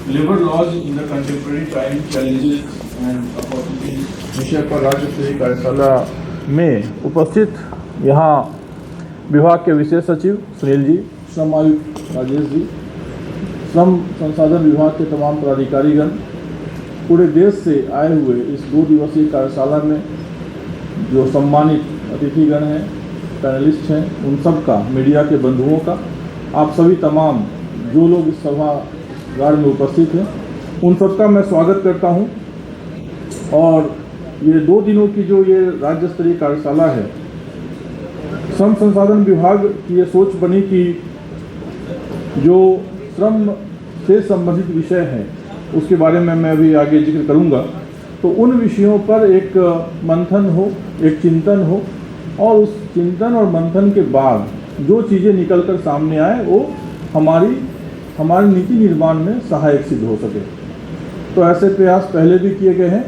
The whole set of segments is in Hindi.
Labor laws in the contemporary time, challenges and opportunities विषय पर राज्य स्तरीय कार्यशाला में उपस्थित यहाँ विभाग के विशेष सचिव सुनील जी, श्रम आयुक्त राजेश जी, श्रम संसाधन विभाग के तमाम पदाधिकारीगण, पूरे देश से आए हुए इस 2 दिवसीय कार्यशाला में जो सम्मानित अतिथिगण हैं, पैनलिस्ट हैं, उन सब का, मीडिया के बंधुओं का, आप सभी तमाम जो लोग इस सभागार में उपस्थित हैं, उन सबका मैं स्वागत करता हूं। और ये 2 दिनों की जो ये राज्य स्तरीय कार्यशाला है, श्रम संसाधन विभाग की ये सोच बनी कि जो श्रम से संबंधित विषय हैं उसके बारे में मैं अभी आगे जिक्र करूंगा, तो उन विषयों पर एक मंथन हो, एक चिंतन हो, और उस चिंतन और मंथन के बाद जो चीज़ें निकलकर सामने आए वो हमारी नीति निर्माण में सहायक सिद्ध हो सके। तो ऐसे प्रयास पहले भी किए गए हैं,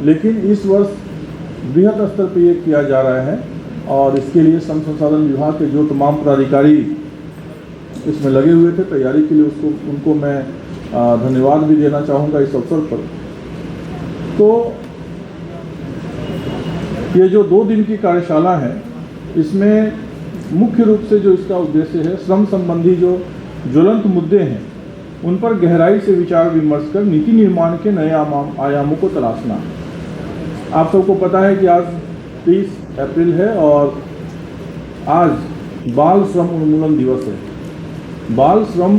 लेकिन इस वर्ष बृहद स्तर पर ये किया जा रहा है और इसके लिए श्रम संसाधन विभाग के जो तमाम पदाधिकारी इसमें लगे हुए थे तैयारी के लिए, उनको मैं धन्यवाद भी देना चाहूँगा इस अवसर पर। तो ये जो 2 दिन की कार्यशाला है, इसमें मुख्य रूप से जो इसका उद्देश्य है, श्रम संबंधी जो ज्वलंत मुद्दे हैं उन पर गहराई से विचार विमर्श कर नीति निर्माण के नए आयामों को तलाशना। आप सबको पता है कि आज 30 अप्रैल है और आज बाल श्रम उन्मूलन दिवस है। बाल श्रम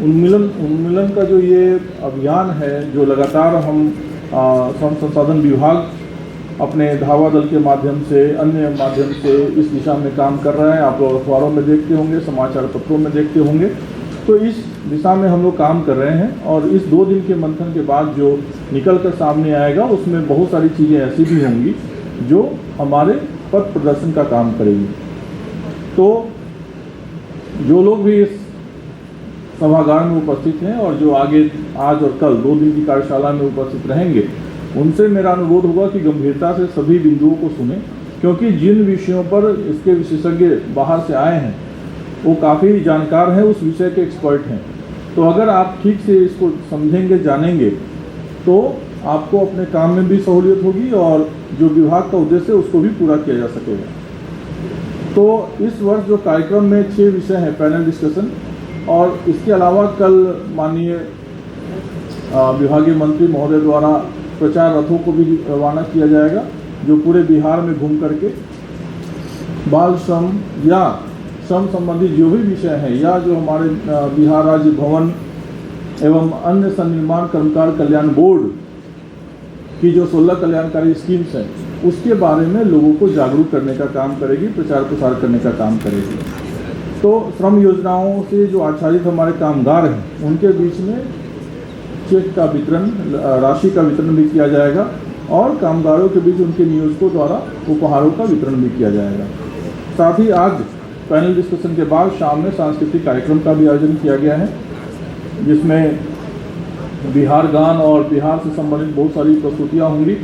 उन्मूलन का जो ये अभियान है, जो लगातार हम श्रम संसाधन विभाग अपने धावा दल के माध्यम से, अन्य माध्यम से इस दिशा में काम कर रहे हैं। आप लोग अखबारों में देखते होंगे, समाचार पत्रों में देखते होंगे। तो इस दिशा में हम लोग काम कर रहे हैं और इस 2 दिन के मंथन के बाद जो निकल कर सामने आएगा उसमें बहुत सारी चीज़ें ऐसी भी होंगी जो हमारे पथ प्रदर्शन का काम करेगी। तो जो लोग भी इस सभागार में उपस्थित हैं और जो आगे आज और कल 2 दिन की कार्यशाला में उपस्थित रहेंगे, उनसे मेरा अनुरोध होगा कि गंभीरता से सभी बिंदुओं को सुनें, क्योंकि जिन विषयों पर इसके विशेषज्ञ बाहर से आए हैं वो काफ़ी जानकार हैं, उस विषय के एक्सपर्ट हैं। तो अगर आप ठीक से इसको समझेंगे, जानेंगे, तो आपको अपने काम में भी सहूलियत होगी और जो विभाग का उद्देश्य है उसको भी पूरा किया जा सकेगा। तो इस वर्ष जो कार्यक्रम में 6 विषय हैं पैनल डिस्कशन, और इसके अलावा कल माननीय विभागीय मंत्री महोदय द्वारा प्रचार रथों को भी रवाना किया जाएगा, जो पूरे बिहार में घूम करके बाल श्रम या श्रम संबंधी जो भी विषय हैं, या जो हमारे बिहार राज्य भवन एवं अन्य सन्निर्माण कर्मकार कल्याण बोर्ड की जो 16 कल्याणकारी स्कीम्स हैं उसके बारे में लोगों को जागरूक करने का काम करेगी, प्रचार प्रसार करने का काम करेगी। तो श्रम योजनाओं से जो आच्छादित हमारे कामगार हैं उनके बीच में चेक का वितरण, राशि का वितरण भी किया जाएगा और कामगारों के बीच उनके नियोजकों द्वारा उपहारों का वितरण भी किया जाएगा। साथ ही आज पैनल डिस्कशन के बाद शाम में सांस्कृतिक कार्यक्रम का भी आयोजन किया गया है, जिसमें बिहार गान और बिहार से संबंधित बहुत सारी प्रस्तुतियाँ होंगी।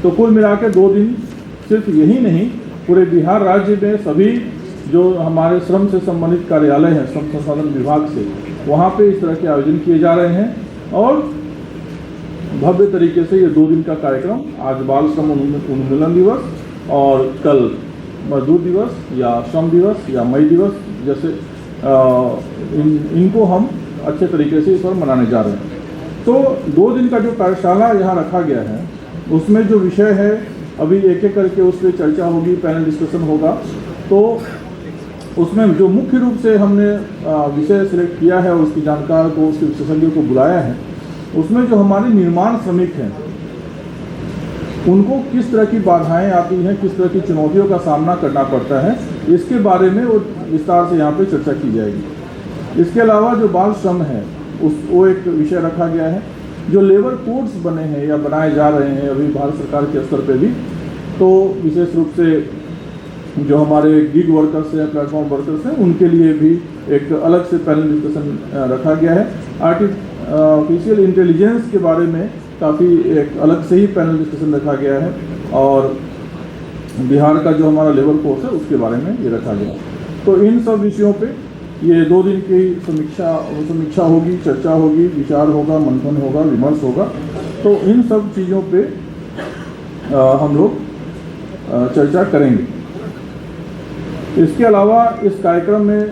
तो कुल मिला के 2 दिन सिर्फ यही नहीं, पूरे बिहार राज्य में सभी जो हमारे श्रम से संबंधित कार्यालय हैं श्रम संसाधन विभाग से, वहाँ पे इस तरह के आयोजन किए जा रहे हैं और भव्य तरीके से ये 2 दिन का कार्यक्रम, आज बाल श्रम उन्मूलन दिवस और कल मजदूर दिवस या श्रम दिवस या मई दिवस, जैसे इनको हम अच्छे तरीके से इस पर मनाने जा रहे हैं। तो 2 दिन का जो कार्यशाला यहाँ रखा गया है उसमें जो विषय है अभी एक एक करके उस पर चर्चा होगी, पैनल डिस्कशन होगा। तो उसमें जो मुख्य रूप से हमने विषय सिलेक्ट किया है और उसकी जानकार को, उसके विशेषज्ञों को बुलाया है, उसमें जो हमारे निर्माण श्रमिक हैं उनको किस तरह की बाधाएं आती हैं, किस तरह की चुनौतियों का सामना करना पड़ता है, इसके बारे में वो विस्तार से यहाँ पे चर्चा की जाएगी। इसके अलावा जो बाल श्रम है वो एक विषय रखा गया है। जो लेबर कोड्स बने हैं या बनाए जा रहे हैं अभी भारत सरकार के स्तर पे भी, तो विशेष रूप से जो हमारे गिग वर्कर्स हैं, प्लेटफॉर्म वर्कर्स हैं, उनके लिए भी एक अलग से पैनल डिस्कशन रखा गया है। आर्टिफिशियल इंटेलिजेंस के बारे में काफ़ी एक अलग से ही पैनल डिस्कशन रखा गया है और बिहार का जो हमारा लेबर कोर्स है उसके बारे में ये रखा गया। तो इन सब विषयों पे ये 2 दिन की समीक्षा होगी, चर्चा होगी, विचार होगा, मंथन होगा, विमर्श होगा। तो इन सब चीज़ों पे हम लोग चर्चा करेंगे। इसके अलावा इस कार्यक्रम में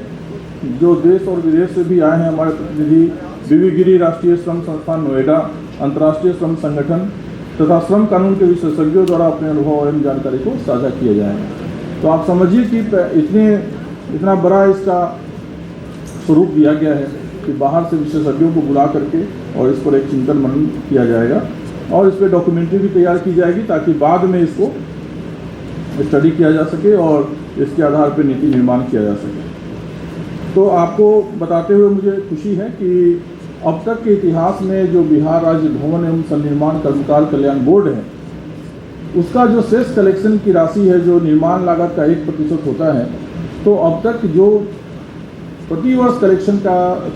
जो देश और विदेश से भी आए हैं हमारे प्रतिनिधि, बीबी गिरी राष्ट्रीय श्रम संस्थान नोएडा, अंतर्राष्ट्रीय श्रम संगठन तथा श्रम कानून के विशेषज्ञों द्वारा अपने अनुभव एवं जानकारी को साझा किया जाएगा। तो आप समझिए कि इतना बड़ा इसका स्वरूप दिया गया है कि बाहर से विशेषज्ञों को बुला करके और इस पर एक चिंतन मनन किया जाएगा और इस पर डॉक्यूमेंट्री भी तैयार की जाएगी ताकि बाद में इसको स्टडी किया जा सके और इसके आधार पर नीति निर्माण किया जा सके। तो आपको बताते हुए मुझे खुशी है कि अब तक के इतिहास में जो बिहार राज्य भवन एवं सन्निर्माण कर्मकार कल्याण बोर्ड है, उसका जो सेस कलेक्शन की राशि है, जो निर्माण लागत का 1% होता है, तो अब तक जो प्रतिवर्ष कलेक्शन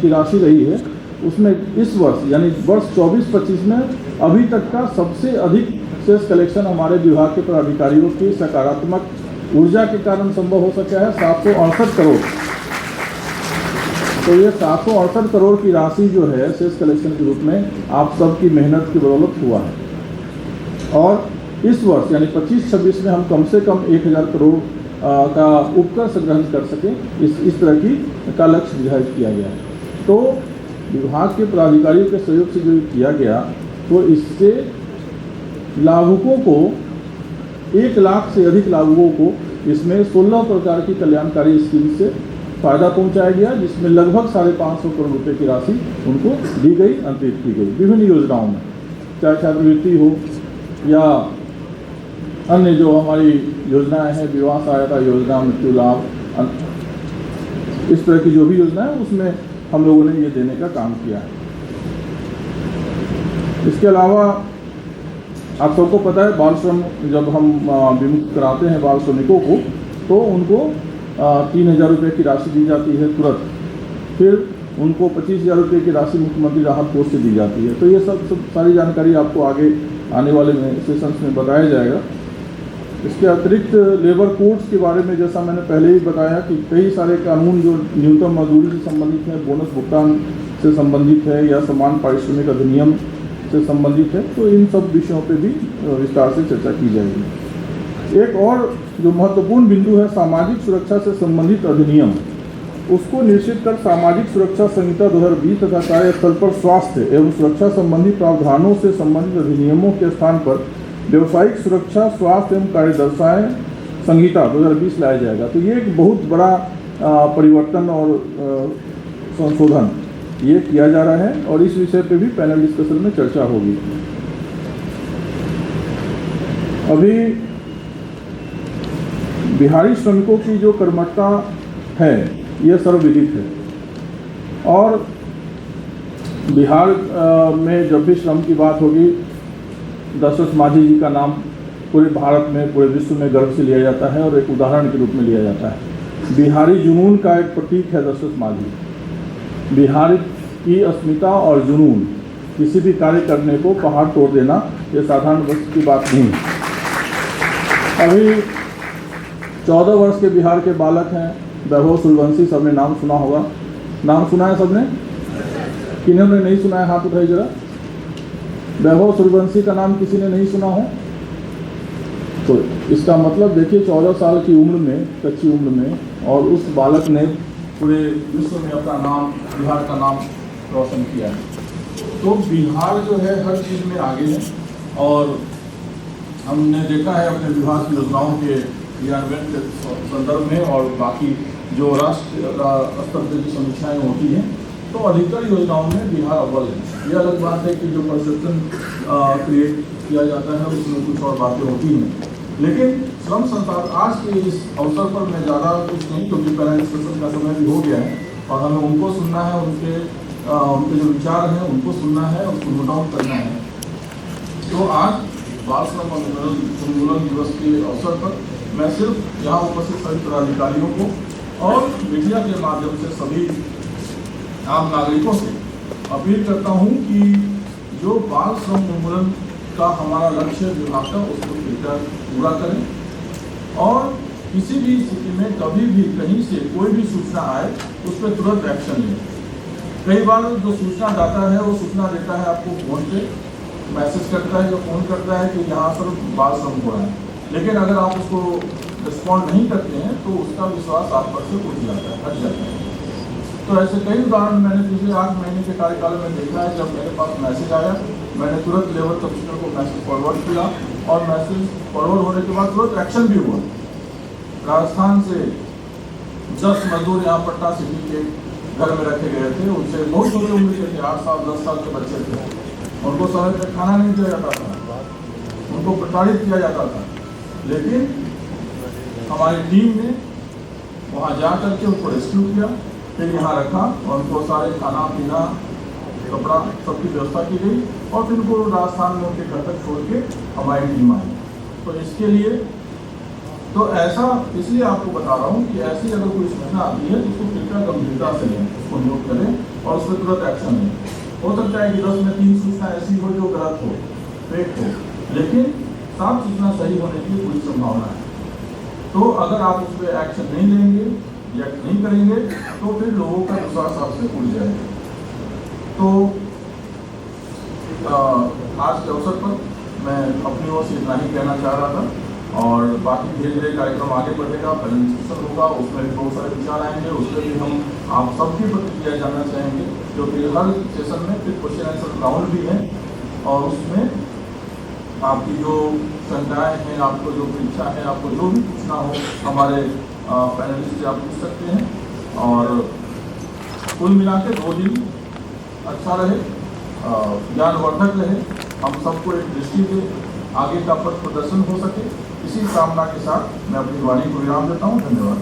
की राशि रही है, उसमें इस वर्ष यानी वर्ष 24-25 में अभी तक का सबसे अधिक सेस कलेक्शन हमारे विभाग के पदाधिकारियों की सकारात्मक ऊर्जा के कारण संभव हो सका है, 768 करोड़। तो ये 768 करोड़ की राशि जो है सेस कलेक्शन के रूप में आप सबकी मेहनत की बदौलत हुआ है। और इस वर्ष यानी 25-26 में हम कम से कम 1000 करोड़ का उपकर संग्रहण कर सकें, इस तरह की का लक्ष्य निर्धारित किया गया है। तो विभाग के पदाधिकारियों के सहयोग से जो किया गया, तो इससे लाभुकों को 1 लाख से अधिक लाभुकों को इसमें 16 प्रकार की कल्याणकारी स्कीम से फायदा पहुंचाया गया, जिसमें लगभग 550 करोड़ रुपए की राशि उनको दी गई, अंतरित की गई विभिन्न योजनाओं में, चाहे छात्रवृत्ति हो या अन्य जो हमारी योजनाएं हैं, विवाह सहायता योजना, मृत्यु लाभ, इस तरह की जो भी योजना है उसमें हम लोगों ने ये देने का काम किया है। इसके अलावा आप सबको पता है, बाल श्रम जब हम विमुक्त कराते हैं बाल श्रमिकों को, तो उनको 3000 रुपये की राशि दी जाती है तुरंत, फिर उनको 25000 रुपये की राशि मुख्यमंत्री राहत कोष से दी जाती है। तो ये सब सारी जानकारी आपको आगे आने वाले सेशंस में बताया जाएगा। इसके अतिरिक्त लेबर कोड्स के बारे में जैसा मैंने पहले ही बताया कि कई सारे कानून जो न्यूनतम मजदूरी से संबंधित है, बोनस भुगतान से संबंधित है या समान पारिश्रमिक अधिनियम से संबंधित है, तो इन सब विषयों पे भी विस्तार से चर्चा की जाएगी। एक और जो महत्वपूर्ण बिंदु है सामाजिक सुरक्षा से संबंधित अधिनियम, उसको निश्चित कर सामाजिक सुरक्षा संहिता 2020 तथा कार्यस्थल पर स्वास्थ्य एवं सुरक्षा संबंधी प्रावधानों से संबंधित अधिनियमों के स्थान पर व्यावसायिक सुरक्षा स्वास्थ्य एवं कार्यदर्शाएं संहिता 2020 लाया जाएगा। तो ये एक बहुत बड़ा परिवर्तन और संशोधन ये किया जा रहा है और इस विषय पे भी पैनल डिस्कशन में चर्चा होगी। अभी बिहारी श्रमिकों की जो कर्मठता है ये सर्वविदित है और बिहार में जब भी श्रम की बात होगी, दशरथ माझी जी का नाम पूरे भारत में, पूरे विश्व में गर्व से लिया जाता है और एक उदाहरण के रूप में लिया जाता है। बिहारी जुनून का एक प्रतीक है दशरथ माझी। बिहार की अस्मिता और जुनून, किसी भी कार्य करने को पहाड़ तोड़ देना, ये साधारण वस्तु की बात नहीं है। अभी 14 वर्ष के बिहार के बालक हैं वैभव सूर्यवंशी, सबने नाम सुना होगा। नाम सुना है सबने? किन्होंने नहीं सुना है हाथ उठाइए जरा। वैभव सूर्यवंशी का नाम किसी ने नहीं सुना हो तो इसका मतलब देखिए 14 साल की उम्र में, कच्ची उम्र में, और उस बालक ने पूरे विश्व में अपना नाम, बिहार का नाम रोशन किया है। तो बिहार जो है हर चीज़ में आगे है और हमने देखा है अपने विभाग की योजनाओं के क्रियान्वयन के संदर्भ में और बाकी जो राष्ट्र स्तर पर जो समीक्षाएँ होती हैं, तो अधिकतर योजनाओं में बिहार अव्वल है। यह अलग बात है कि जो परसेप्शन क्रिएट किया जाता है उसमें कुछ और बातें होती हैं, लेकिन श्रम संसाधन आज के इस अवसर पर मैं ज़्यादा कुछ नहीं, क्योंकि पैनल डिस्कशन का समय भी हो गया है और हमें उनको सुनना है, उनके जो विचार हैं उनको सुनना है, उनको नोट डाउन करना है। तो आज बाल श्रम उन्मूलन दिवस के अवसर पर मैं सिर्फ यहाँ उपस्थित सभी पदाधिकारियों को और मीडिया के माध्यम से सभी आम नागरिकों से अपील करता हूँ कि जो बाल श्रम उन्मूलन का हमारा लक्ष्य विभाग का, उसको बेहतर पूरा करें और किसी भी स्थिति में कभी भी कहीं से कोई भी सूचना आए उस पर तुरंत एक्शन लें। कई बार जो सूचना दाता है वो सूचना देता है आपको फोन पे, मैसेज करता है या फोन करता है कि यहाँ पर बाल श्रम हो रहा है, लेकिन अगर आप उसको रिस्पॉन्ड नहीं करते हैं तो उसका विश्वास आप पर से उठ जाता है, हट जाता है। तो ऐसे कई उदाहरण मैंने पिछले 8 महीने के कार्यकाल में देखा है। जब मेरे पास मैसेज आया, मैंने तुरंत लेबर कमिश्नर को मैसेज फॉरवर्ड किया और मैसेज फॉरवर्ड होने के बाद तुरंत एक्शन भी हुआ। राजस्थान से 10 मजदूर यहाँ पटना सिटी के घर में रखे गए थे। उनसे बहुत छोटे उम्र के थे, 8 साल 10 साल के बच्चे थे। उनको समय पर खाना नहीं दिया जाता था, उनको प्रताड़ित किया जाता था, लेकिन हमारी टीम ने वहाँ जा करके उनको रेस्क्यू किया, फिर यहाँ रखा और उनको सारे खाना पीना कपड़ा सबकी व्यवस्था की गई और फिर उनको राजस्थान में उनके घर तक छोड़ के हमारी टीम आई। तो इसके लिए तो ऐसा इसलिए आपको बता रहा हूँ कि ऐसी अगर कोई सूचना आती है तो उसको कृपया गंभीरता से लें, उसको नोट करें और उस पर तुरंत एक्शन लें। हो सकता है कि 10 में 3 सूचना ऐसी हो जो गलत हो, फेक हो, लेकिन 7 सूचना सही होने की पूरी संभावना है। तो अगर आप उस पर एक्शन नहीं लेंगे या नहीं करेंगे तो फिर लोगों का विश्वास आपसे उड़ जाएगा। तो आज के अवसर पर मैं अपनी ओर से इतना ही कहना चाह रहा था और बाकी धीरे धीरे कार्यक्रम आगे बढ़ेगा, पैनल डिस्कशन होगा, उसमें भी बहुत सारे विचार आएंगे, उसमें भी हम आप सबकी प्रतिक्रिया जानना चाहेंगे, क्योंकि हर सेशन में फिर क्वेश्चन आंसर राउंड भी है और उसमें आपकी जो शंकाएँ हैं, आपको जो इच्छा है, आपको जो भी पूछना हो हमारे पैनलिस्ट से आप पूछ सकते हैं। और कुल मिला के 2 दिन अच्छा रहे, ज्ञानवर्धक रहे, हम सबको एक दृष्टि दे, आगे का पथ प्रदर्शन हो सके, इसी कामना के साथ मैं अपनी वाणी को विराम देता हूँ। धन्यवाद।